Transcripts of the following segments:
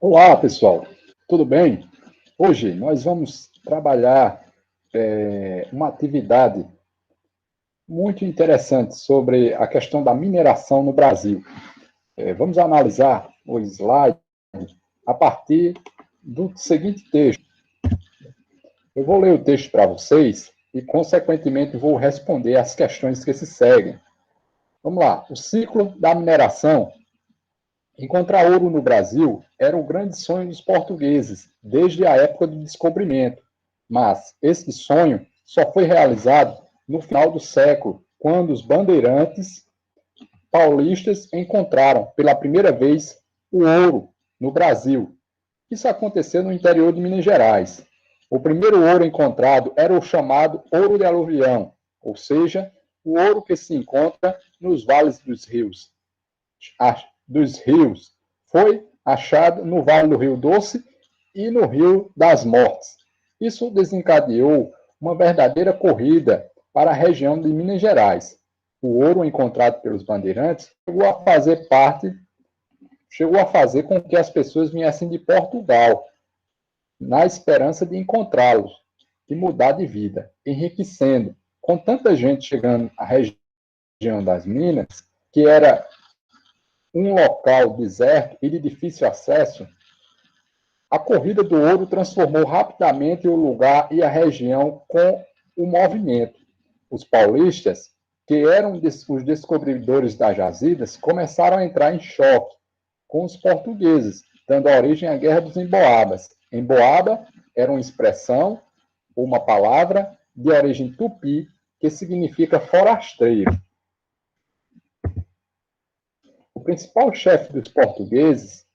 Olá, pessoal, tudo bem? Hoje nós vamos trabalhar uma atividade muito interessante sobre a questão da mineração no Brasil. Vamos analisar o slide a partir do seguinte texto. Eu vou ler o texto para vocês e, consequentemente, vou responder as questões que se seguem. Vamos lá. O ciclo da mineração. Encontrar ouro no Brasil era o grande sonho dos portugueses, desde a época do descobrimento. Mas esse sonho só foi realizado no final do século, quando os bandeirantes paulistas encontraram pela primeira vez o ouro no Brasil. Isso aconteceu no interior de Minas Gerais. O primeiro ouro encontrado era o chamado ouro de aluvião, ou seja, o ouro que se encontra nos vales dos rios. Foi achado no Vale do Rio Doce e no Rio das Mortes. Isso desencadeou uma verdadeira corrida para a região de Minas Gerais. O ouro encontrado pelos bandeirantes chegou a fazer com que as pessoas viessem de Portugal, na esperança de encontrá-los e mudar de vida, enriquecendo. Com tanta gente chegando à região das Minas, que era um local deserto e de difícil acesso, a corrida do ouro transformou rapidamente o lugar e a região com o movimento. Os paulistas, que eram os descobridores das jazidas, começaram a entrar em choque com os portugueses, dando origem à Guerra dos Emboabas. Emboaba era uma expressão, uma palavra de origem tupi, que significa forasteiro. O principal chefe dos portugueses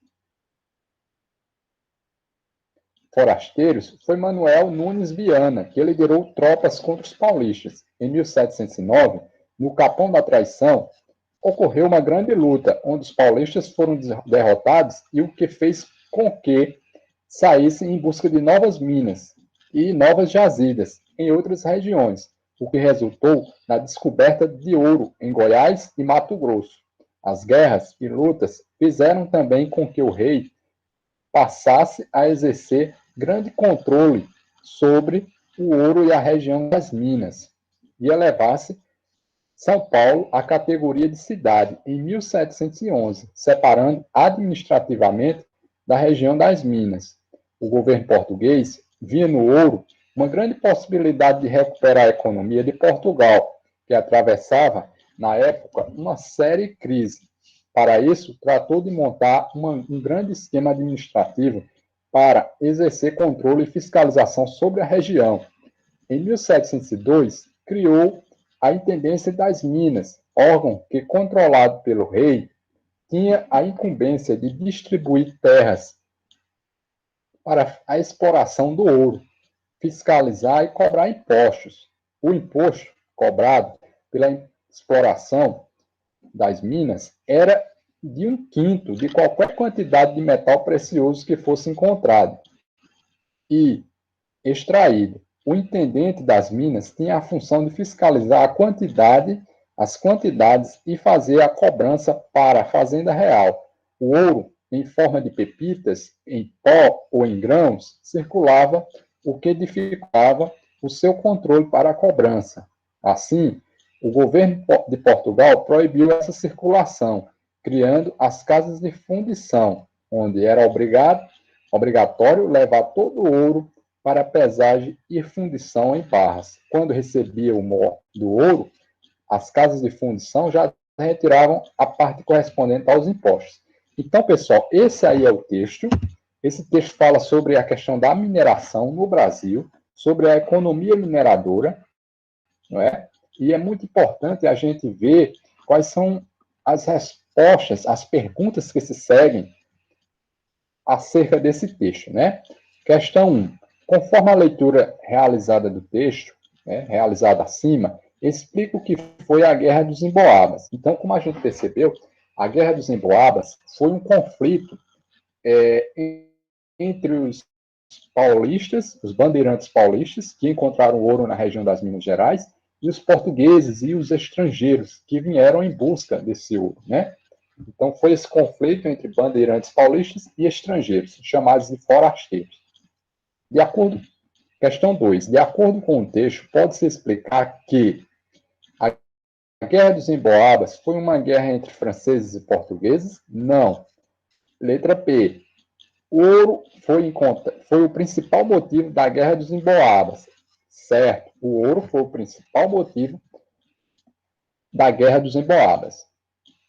forasteiros foi Manuel Nunes Viana, que liderou tropas contra os paulistas. Em 1709, no Capão da Traição, ocorreu uma grande luta, onde os paulistas foram derrotados e o que fez com que saíssem em busca de novas minas e novas jazidas em outras regiões, o que resultou na descoberta de ouro em Goiás e Mato Grosso. As guerras e lutas fizeram também com que o rei passasse a exercer grande controle sobre o ouro e a região das minas, e elevasse São Paulo à categoria de cidade em 1711, separando administrativamente da região das minas. O governo português via no ouro uma grande possibilidade de recuperar a economia de Portugal, que atravessava, na época, uma séria crise. Para isso, tratou de montar um grande esquema administrativo para exercer controle e fiscalização sobre a região. Em 1702, criou a Intendência das Minas, órgão que, controlado pelo rei, tinha a incumbência de distribuir terras para a exploração do ouro, fiscalizar e cobrar impostos. O imposto cobrado pela exploração das minas era de 1/5 de qualquer quantidade de metal precioso que fosse encontrado e extraído. O intendente das minas tinha a função de fiscalizar as quantidades e fazer a cobrança para a Fazenda Real. O ouro, em forma de pepitas, em pó ou em grãos, circulava, o que dificultava o seu controle para a cobrança. Assim, o governo de Portugal proibiu essa circulação, criando as casas de fundição, onde era obrigatório levar todo o ouro para pesagem e fundição em barras. Quando recebia o mó do ouro, as casas de fundição já retiravam a parte correspondente aos impostos. Então, pessoal, esse aí é o texto. Esse texto fala sobre a questão da mineração no Brasil, sobre a economia mineradora, não é? E é muito importante a gente ver quais são as respostas, as perguntas que se seguem acerca desse texto, né? Questão 1. Conforme a leitura realizada do texto, né, realizada acima, explica o que foi a Guerra dos Emboabas. Então, como a gente percebeu, a Guerra dos Emboabas foi um conflito entre os paulistas, os bandeirantes paulistas, que encontraram ouro na região das Minas Gerais, e os portugueses e os estrangeiros, que vieram em busca desse ouro, né? Então, foi esse conflito entre bandeirantes paulistas e estrangeiros, chamados de forasteiros. De acordo, questão 2. De acordo com o texto, pode-se explicar que a Guerra dos Emboabas foi uma guerra entre franceses e portugueses? Não. Letra P. O ouro foi o principal motivo da Guerra dos Emboabas. Certo. O ouro foi o principal motivo da Guerra dos Emboabas.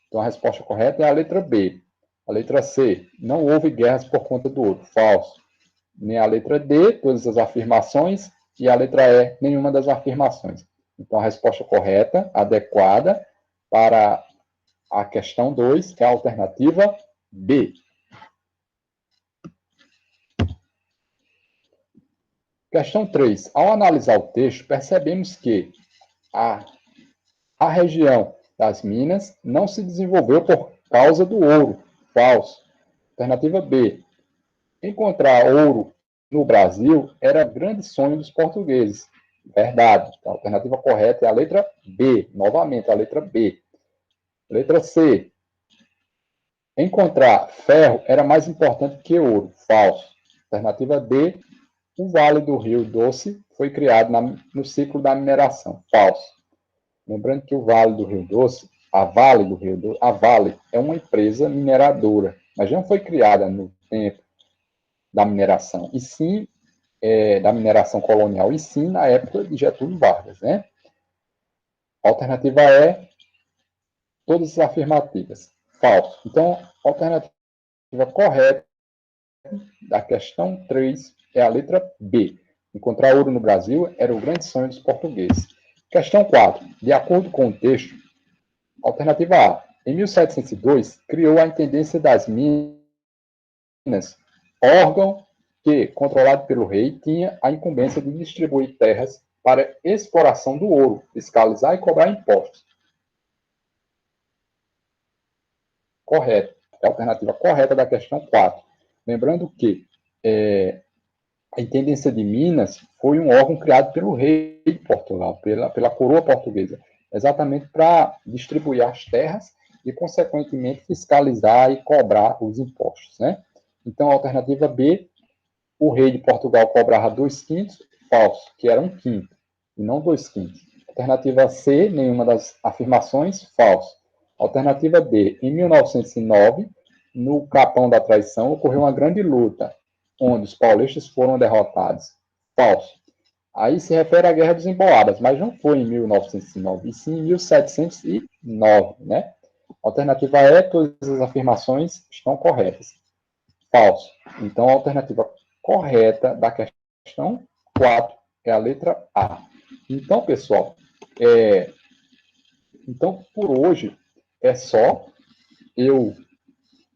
Então, a resposta correta é a letra B. A letra C. Não houve guerras por conta do ouro. Falso. Nem a letra D, todas as afirmações. E a letra E, nenhuma das afirmações. Então, a resposta correta, adequada, para a questão 2 é a alternativa B. Questão 3. Ao analisar o texto, percebemos que a região das Minas não se desenvolveu por causa do ouro. Falso. Alternativa B. Encontrar ouro no Brasil era grande sonho dos portugueses. Verdade. A alternativa correta é a letra B. Novamente, a letra B. Letra C. Encontrar ferro era mais importante que ouro. Falso. Alternativa D. O Vale do Rio Doce foi criado no ciclo da mineração. Falso. Lembrando que o Vale do Rio Doce, a Vale é uma empresa mineradora, mas não foi criada no tempo da mineração, e sim da mineração colonial, e sim na época de Getúlio Vargas, né? Alternativa E, todas as afirmativas. Falso. Então, a alternativa correta da questão 3 é a letra B. Encontrar ouro no Brasil era o grande sonho dos portugueses. Questão 4. De acordo com o texto, alternativa A. Em 1702, criou a Intendência das Minas, órgão que, controlado pelo rei, tinha a incumbência de distribuir terras para exploração do ouro, fiscalizar e cobrar impostos. Correto. É a alternativa correta da questão 4. Lembrando que a Intendência de Minas foi um órgão criado pelo rei de Portugal, pela coroa portuguesa, exatamente para distribuir as terras e, consequentemente, fiscalizar e cobrar os impostos, né? Então, a alternativa B, o rei de Portugal cobrava 2/5, falso, que era 1/5, e não 2/5. Alternativa C, nenhuma das afirmações, falso. Alternativa D, em 1909, no Capão da Traição, ocorreu uma grande luta, onde os paulistas foram derrotados. Falso. Aí se refere à Guerra dos Emboabas, mas não foi em 1909, e sim em 1709, né? Alternativa E, todas as afirmações estão corretas. Falso. Então, a alternativa correta da questão 4 é a letra A. Então, pessoal, então por hoje é só. Eu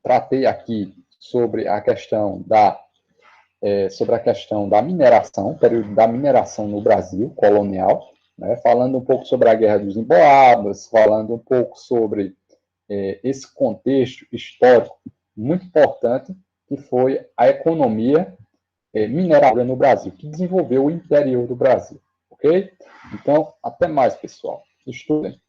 tratei aqui sobre a questão da mineração, período da mineração no Brasil colonial, né, falando um pouco sobre a Guerra dos Emboabas, falando um pouco sobre esse contexto histórico muito importante que foi a economia mineradora no Brasil, que desenvolveu o interior do Brasil, ok? Então, até mais, pessoal. Estudem.